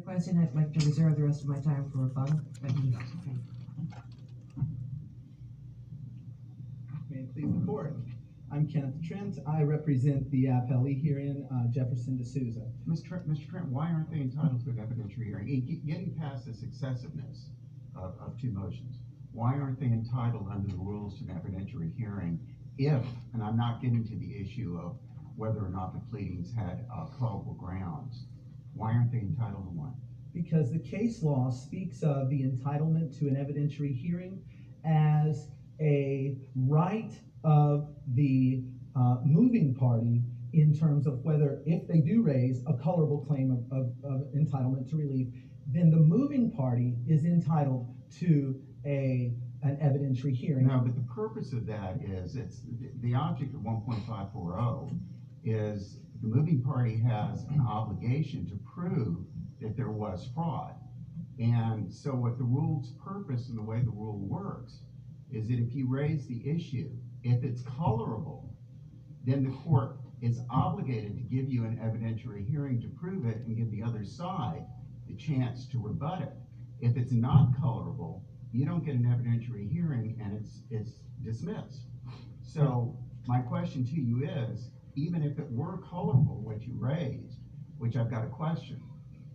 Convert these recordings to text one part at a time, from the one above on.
question. I'd like to reserve the rest of my time for rebuttal. May it please the court. I'm Kenneth Trent. I represent the appellee herein, Jefferson D'Souza. Mr. Trent, why aren't they entitled to an evidentiary hearing? Getting past this excessiveness of two motions, why aren't they entitled under the rules to an evidentiary hearing if, and I'm not getting to the issue of whether or not the pleadings had culpable grounds, why aren't they entitled to one? Because the case law speaks of the entitlement to an evidentiary hearing as a right of the moving party in terms of whether, if they do raise a colorable claim of entitlement to relief, then the moving party is entitled to an evidentiary hearing. No, but the purpose of that is, it's the object of 1.540 is the moving party has an obligation to prove that there was fraud. And so what the rule's purpose and the way the rule works is that if you raise the issue, if it's colorable, then the court is obligated to give you an evidentiary hearing to prove it and give the other side the chance to rebut it. If it's not colorable, you don't get an evidentiary hearing and it's dismissed. So my question to you is, even if it were colorable what you raised, which I've got a question,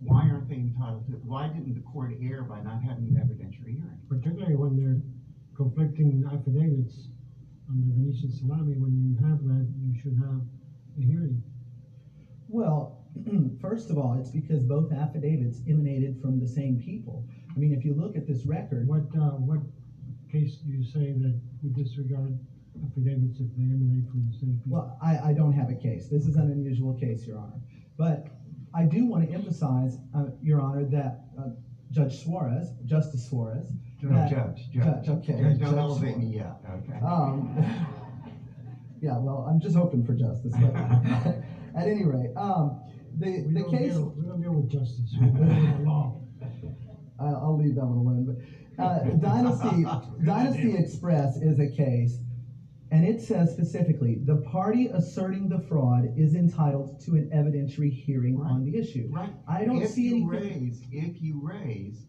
why aren't they entitled to it? Why didn't the court err by not having an evidentiary hearing? Particularly when they're conflicting affidavits under Venetian Salami, when you have that, you should have a hearing. Well, first of all, it's because both affidavits emanated from the same people. I mean, if you look at this record, What case do you say that we disregard affidavits if they emanate from the same people? well, I don't have a case. This is an unusual case, Your Honor. But I do want to emphasize, Your Honor, that Justice Suarez. Judge, okay. Judge, don't Judge elevate Suarez. me yet, okay? Yeah, well, I'm just hoping for justice. But at any rate, We the don't case. we don't deal with justice, we deal with the law. I'll leave that one alone. But Dynasty Express is a case, and it says specifically, the party asserting the fraud is entitled to an evidentiary hearing on the issue. Right. I don't see If you raise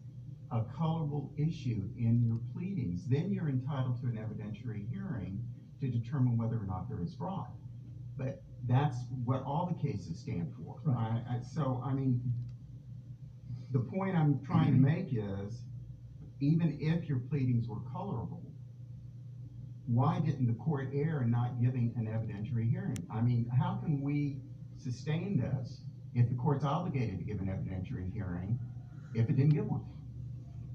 a colorable issue in your pleadings, then you're entitled to an evidentiary hearing to determine whether or not there is fraud. But that's what all the cases stand for. Right. So, I mean, the point I'm trying to make is, even if your pleadings were colorable, why didn't the court err in not giving an evidentiary hearing? I mean, how can we sustain this if the court's obligated to give an evidentiary hearing if it didn't give one?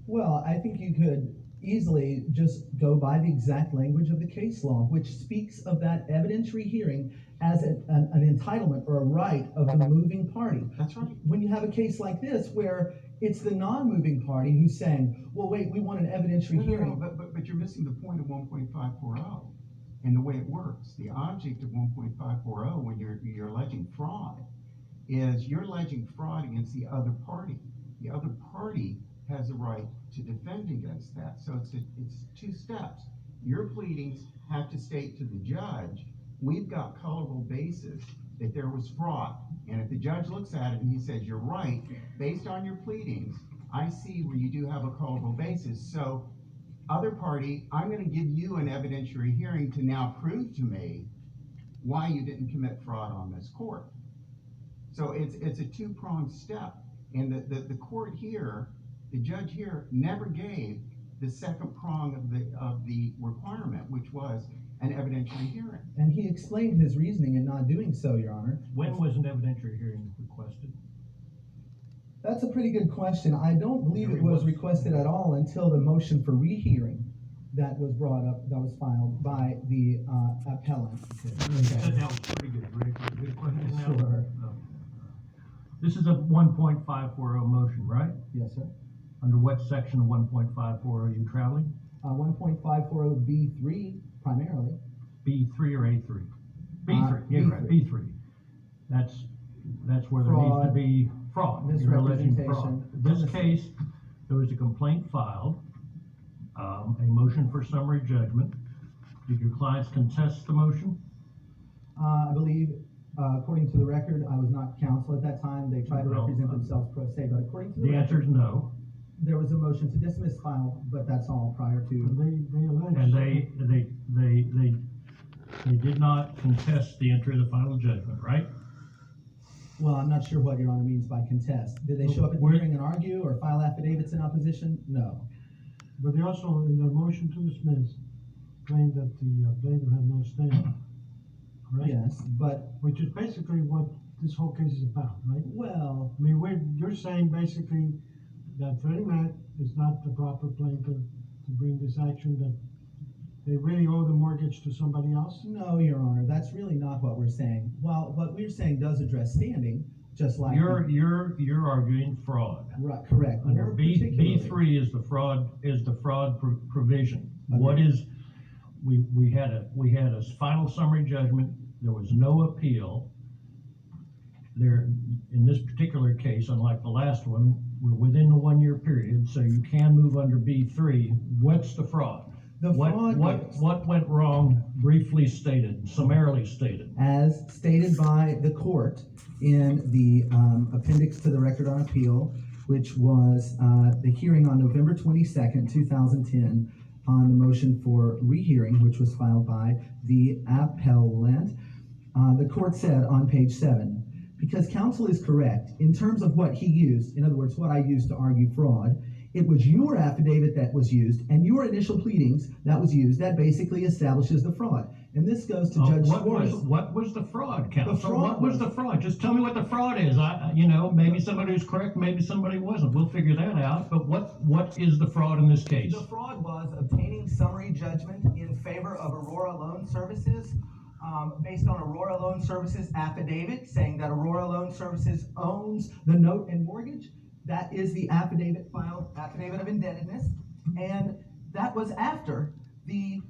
Well, I think you could easily just go by the exact language of the case law, which speaks of that evidentiary hearing as an entitlement or a right of the moving party. That's right. When you have a case like this where it's the non-moving party who's saying, well, wait, we want an evidentiary hearing. But you're missing the point of 1.540 and the way it works. The object of 1.540 when you're alleging fraud is you're alleging fraud against the other party. The other party has a right to defend against that. So it's two steps. Your pleadings have to state to the judge, we've got colorable basis that there was fraud. And if the judge looks at it and he says, you're right, based on your pleadings, I see where you do have a colorable basis. So other party, I'm going to give you an evidentiary hearing to now prove to me why you didn't commit fraud on this court. So it's a two-pronged step. And the court here, the judge here never gave the second prong of the requirement, which was an evidentiary hearing. And he explained his reasoning in not doing so, Your Honor. When was an evidentiary hearing requested? That's a pretty good question. I don't believe it was requested at all until the motion for rehearing that was brought up, that was filed by the appellant. You said that was pretty good. Ready for a good question now? Sure. No. This is a 1.540 motion, right? Yes, sir. Under what section of 1.540 are you traveling? 1.540B3 primarily. B3 or A3? B3, yeah, B3. right, B3. That's where there needs to be fraud. You're alleging fraud. Misrepresentation. In this case, there was a complaint filed, a motion for summary judgment. Did your clients contest the motion? I believe According to the record, I was not counsel at that time. They tried to Well, represent themselves pro se, but according to the The answer record, is no. there was a motion to dismiss filed, but that's all prior And to. they allege. And they did not contest the entry of the final judgment, right? Well, I'm not sure what Your Honor means by contest. Did they show up at the Where- hearing and argue or file affidavits in opposition? No. But they also, in their motion to dismiss, claimed that the plaintiff had no standing, correct? Yes, but, Which is basically what this whole case is about, right? well, I mean, you're saying basically that Freddie Mac is not the proper plaintiff to bring this action, that they really owe the mortgage to somebody else? no, Your Honor, that's really not what we're saying. While what we're saying does address standing, just like. You're arguing fraud. Right, correct. Under More B particularly- 3 is the fraud provision. Okay. What is, we had a final summary judgment, there was no appeal. There, in this particular case, unlike the last one, we're within the 1 year period, so you can move under B 3. What's the fraud? The fraud is- What went wrong, briefly stated, summarily stated? As stated by the court in the appendix to the record on appeal, which was the hearing on November 22nd, 2010, on the motion for rehearing, which was filed by the appellant. The court said on page 7, because counsel is correct in terms of what he used, in other words, what I used to argue fraud, it was your affidavit that was used and your initial pleadings that was used that basically establishes the fraud. And this goes to Judge Suarez. What was the fraud, counsel? The fraud What was the fraud? Just tell me what the fraud is. Maybe somebody was correct, maybe somebody wasn't. We'll figure that out. But what is the fraud in this case? The fraud was obtaining summary judgment in favor of Aurora Loan Services, based on Aurora Loan Services affidavit saying that Aurora Loan Services owns the note and mortgage. That is the affidavit filed, affidavit of indebtedness, and that was after the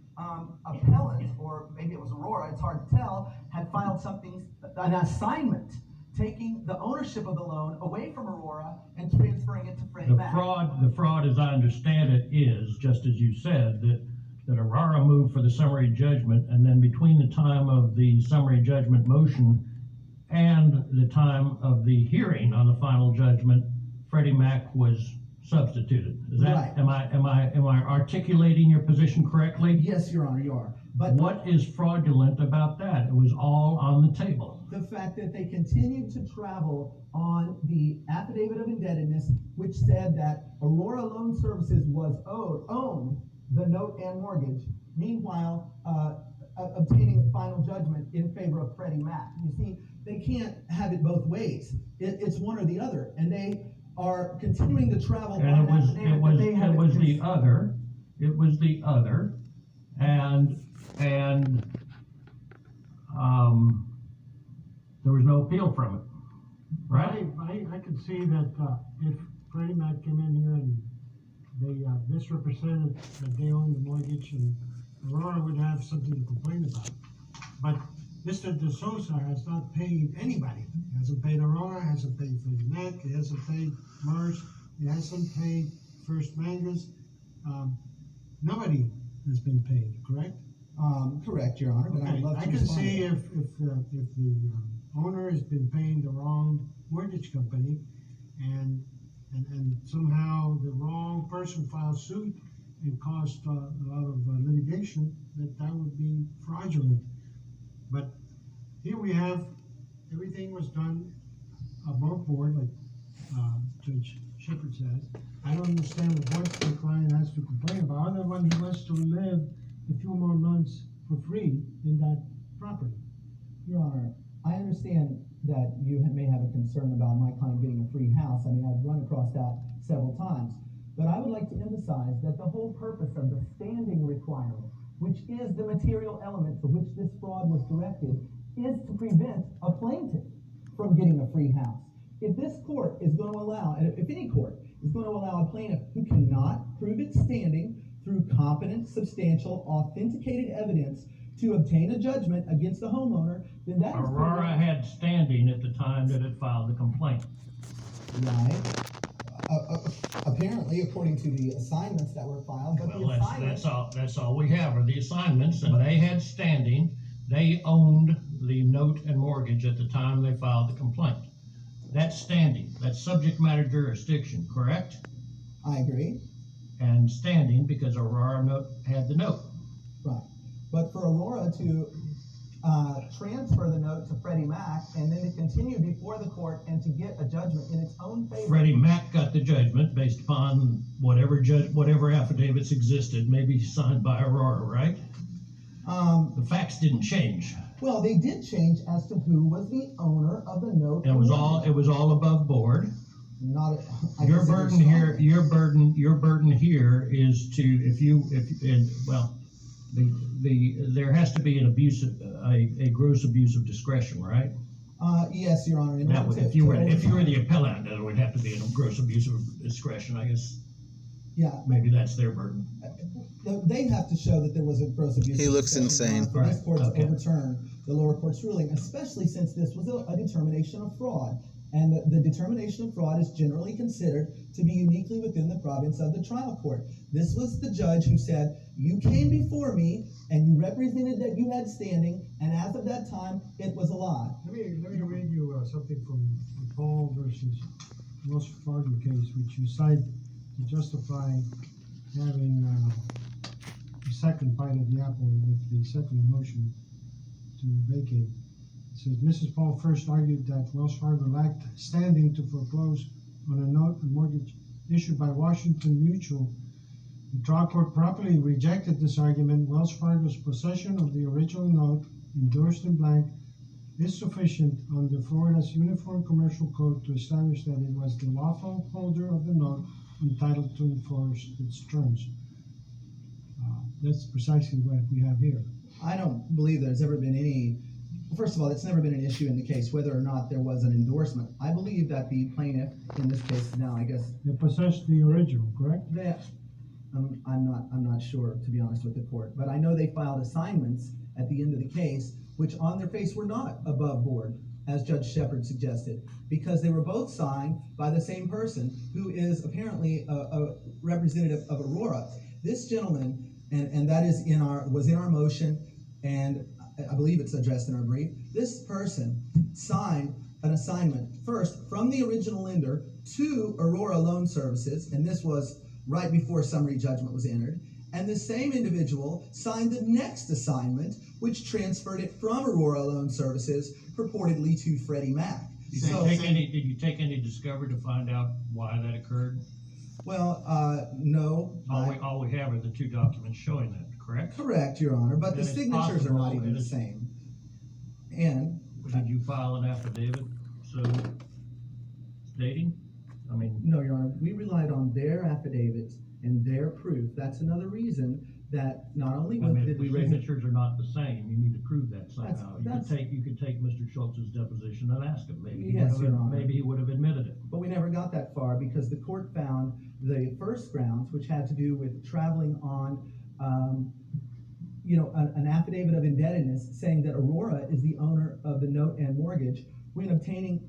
appellant, or maybe it was Aurora, it's hard to tell, had filed an assignment, taking the ownership of the loan away from Aurora and transferring it to Freddie Mac. The fraud, as I understand it, is, just as you said, that Aurora moved for the summary judgment, and then between the time of the summary judgment motion and the time of the hearing on the final judgment, Freddie Mac was substituted. Is that, Right. am I articulating your position correctly? Yes, Your Honor, you are. But What is fraudulent about that? It was all on the table. the fact that they continued to travel on the affidavit of indebtedness, which said that Aurora Loan Services owned the note and mortgage, meanwhile, obtaining final judgment in favor of Freddie Mac. You see, they can't have it both ways. It's one or the other, and they are continuing to travel on And an affidavit that they have. it was the other, and there was no appeal from it, right? I could see that, if Freddie Mac came in here and they misrepresented that they own the mortgage, and Aurora would have something to complain about. But Mr. De Souza has not paid anybody. He hasn't paid Aurora, hasn't paid Freddie Mac, he hasn't paid Mars, he hasn't paid First Mangus. Nobody has been paid, correct? Correct, Your Honor, but I would Okay, love to I can respond to see that. if the owner has been paying the wrong mortgage company, and somehow the wrong person filed suit and caused a lot of litigation, that would be fraudulent. But here we have, everything was done above board, like Judge Shepard says. I don't understand what the client has to complain about, other than he wants to live a few more months for free in that property. Your Honor, I understand that you may have a concern about my client getting a free house. I mean, I've run across that several times. But I would like to emphasize that the whole purpose of the standing requirement, which is the material element to which this fraud was directed, is to prevent a plaintiff from getting a free house. If this court is going to allow, and if any court is going to allow a plaintiff who cannot prove its standing through competent, substantial, authenticated evidence to obtain a judgment against the homeowner, then that is Aurora had standing at the time that it filed the complaint. right. Apparently, according to the assignments that were filed, but Well, that's all we have are the assignments, and they had standing They owned the note and mortgage at the time they filed the complaint. That's standing, that's subject matter jurisdiction, correct? I agree. And standing because Aurora had the note. Right. But for Aurora to transfer the note to Freddie Mac and then to continue before the court and to get a judgment in its own favor. Freddie Mac got the judgment based upon whatever affidavits existed, maybe signed by Aurora, right? The facts didn't change. Well, they did change as to who was the owner of the note. It was all above board. Not. Your burden here is to, there has to be a gross abuse of discretion, right? Yes, Your Honor. If you were the appellant, it would have to be a gross abuse of discretion, I guess. Yeah. Maybe that's their burden. They have to show that there was a gross abuse. He looks insane. For this court to overturn the lower court's ruling, especially since this was a determination of fraud. And the determination of fraud is generally considered to be uniquely within the province of the trial court. This was the judge who said, you came before me and you represented that you had standing, and as of that time, it was a lie. Let me read you something from the Paul versus Wells Fargo case, which you cite to justify having the second bite of the apple with the second motion to vacate. It says, Mrs. Paul first argued that Wells Fargo lacked standing to foreclose on a note and mortgage issued by Washington Mutual. The trial court properly rejected this argument. Wells Fargo's possession of the original note, endorsed in blank, is sufficient under Florida's Uniform Commercial Code to establish that it was the lawful holder of the note entitled to enforce its terms. That's precisely what we have here. I don't believe there's ever been any. First of all, it's never been an issue in the case whether or not there was an endorsement. I believe that the plaintiff, in this case now, I guess. They possessed the original, correct? That I'm not sure, to be honest with the court, but I know they filed assignments at the end of the case, which on their face were not above board, as Judge Shepard suggested, because they were both signed by the same person who is apparently a representative of Aurora. This gentleman, and that is was in our motion, and I believe it's addressed in our brief. This person signed an assignment first from the original lender to Aurora Loan Services, and this was right before summary judgment was entered. And the same individual signed the next assignment, which transferred it from Aurora Loan Services purportedly to Freddie Mac. Did you take any discovery to find out why that occurred? Well, no. All we have are the two documents showing that, correct? Correct, Your Honor, but Then the it's signatures are not possible even that the same. And Did you file an affidavit stating? I mean, no, Your Honor, we relied on their affidavits and their proof. That's another reason that not only if did we the raise it. signatures are not the same, you need to prove that somehow. That's- You could take Mr. Schultz's deposition and ask him. Yes, Your Honor. Maybe he would have admitted it. But we never got that far because the court found the first grounds, which had to do with traveling on, an affidavit of indebtedness saying that Aurora is the owner of the note and mortgage when obtaining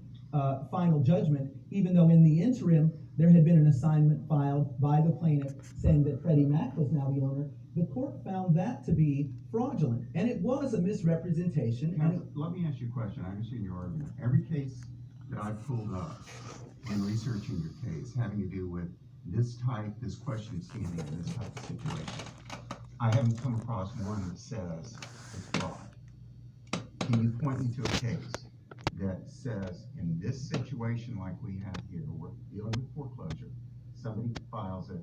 final judgment, even though in the interim there had been an assignment filed by the plaintiff saying that Freddie Mac was now the owner. The court found that to be fraudulent, and it was a misrepresentation. Now, let me ask you a question. I understand your argument. Every case that I've pulled up in researching your case having to do with this question of standing in this type of situation, I haven't come across one that says it's fraud. Can you point me to a case that says in this situation like we have here, we're dealing with foreclosure, somebody files it,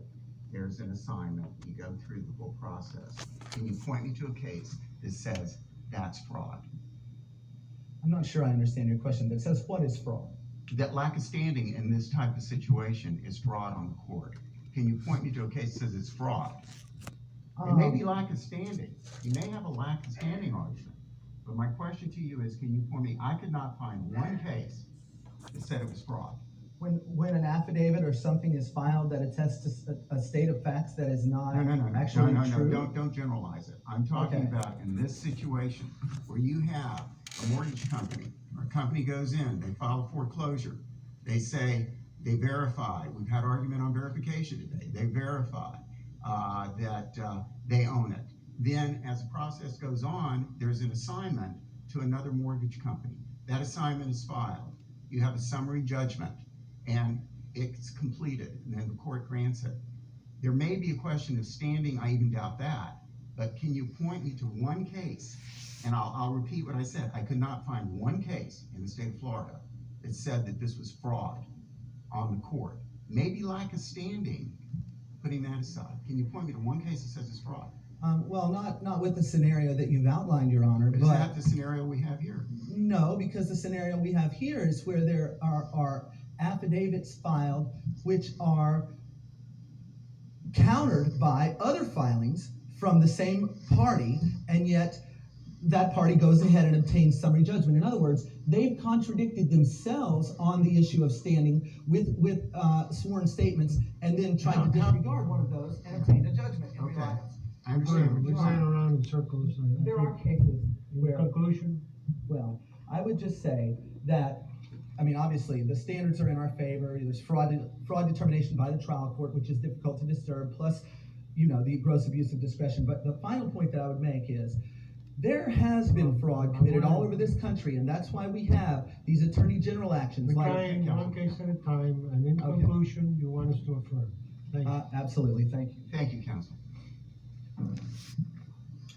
there's an assignment, you go through the whole process. Can you point me to a case that says that's fraud? I'm not sure I understand your question, but it says what is fraud? That lack of standing in this type of situation is fraud on the court. Can you point me to a case that says it's fraud? It may be lack of standing. You may have a lack of standing argument. But my question to you is, can you point me, I could not find one case that said it was fraud. When an affidavit or something is filed that attests to a state of facts that is not actually true? Don't generalize it. I'm talking about in this situation where you have a mortgage company, or a company goes in, they file a foreclosure, they say, they verify, we've had argument on verification today, they verify that they own it. Then, as the process goes on, there's an assignment to another mortgage company. That assignment is filed. You have a summary judgment, and it's completed, and then the court grants it. There may be a question of standing, I even doubt that, but can you point me to one case? And I'll repeat what I said. I could not find one case in the state of Florida that said that this was fraud on the court. Maybe lack of standing, putting that aside. Can you point me to one case that says it's fraud? Well, not with the scenario that you've outlined, Your Honor, But is that the scenario we have here? no, because the scenario we have here is where there are affidavits filed which are countered by other filings from the same party, and yet that party goes ahead and obtains summary judgment. In other words, they've contradicted themselves on the issue of standing with sworn statements, and then tried to disregard one of those and obtain a judgment in Okay. reliance. I understand what We're you're going saying. around in circles. I There think. are cases In where, conclusion, well, I would just say that, I mean, obviously, the standards are in our favor. There's fraud determination by the trial court, which is difficult to disturb, plus, the gross abuse of discretion. But the final point that I would make is, there has been fraud committed all over this country, and that's why we have these attorney general actions. we're like- trying one case at a time, and in Okay. conclusion, you want us to affirm. Thank you. Absolutely, thank you. Thank you, counsel.